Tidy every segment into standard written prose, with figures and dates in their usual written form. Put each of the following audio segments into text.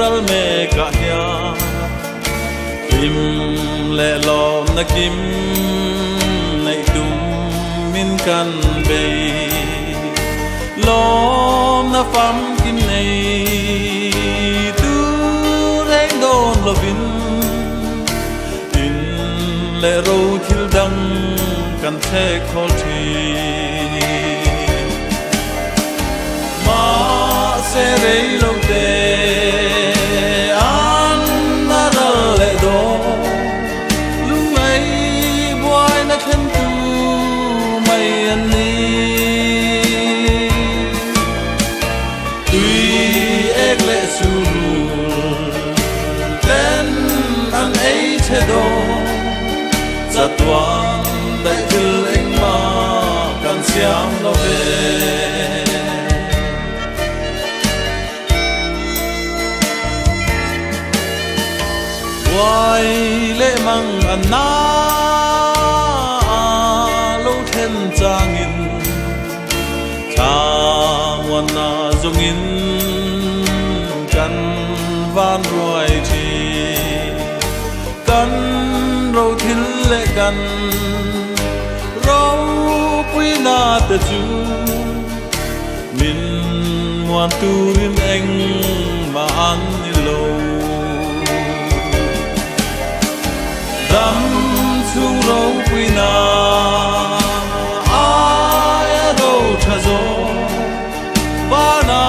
ral me ka hia kim le lom na kim nei tum min kan be lom na fam kim nei tu reng don lovin in le ro thil dang kan the khol thi ma se rei lo te an na ra le do lu mai boy na khen tu mai an ni tui ek le su ten an ei the do za tuan dai thil eng ma kan siam lo ve wai lệ mang an na lâu thêm trang in cha wan na zong in kan van ruai chi kan râu thil lệ kan râu pui na te chu min ngoan tu rin anh mà an ni lâu dam sung râu quy na ai đâu tha zo ba na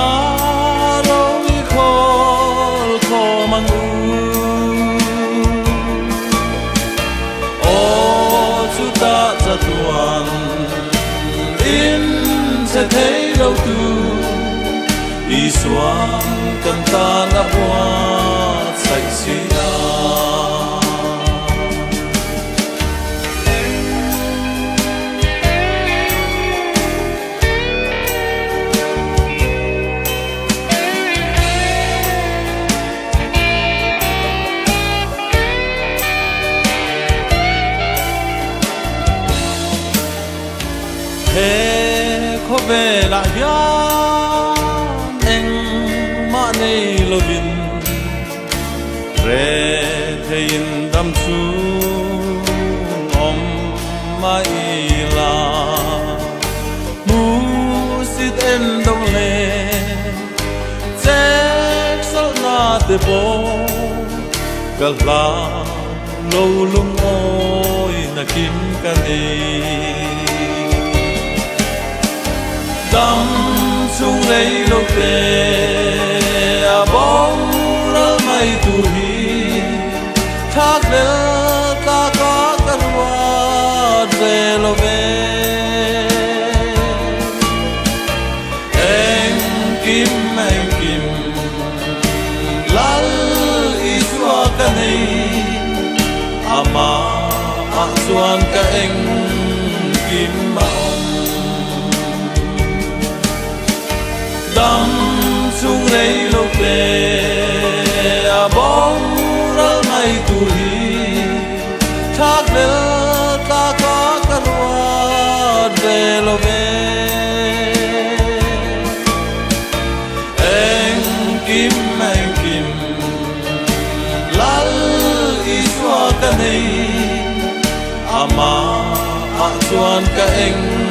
râu i khol kho mang u o chu ta cha tuan in se thấy lâu tu i suan kan ta na bua sai si na thế khó về lại hian anh mà này lo vin re thein đam su om mai la mu sit en dong le check so na te bo ka la lo lung oi na kim ka nei dam sung lei lo te a bong ra mai tu hi thak le ta ka karwa de lo ve en kim lal iswa ka nei ama a suan ka eng kim ma dam sung rei lo te a bong ra mai tu hi thak le ta ka karwa de lo ve en kim lal iswa ka nei ama a chuan ka eng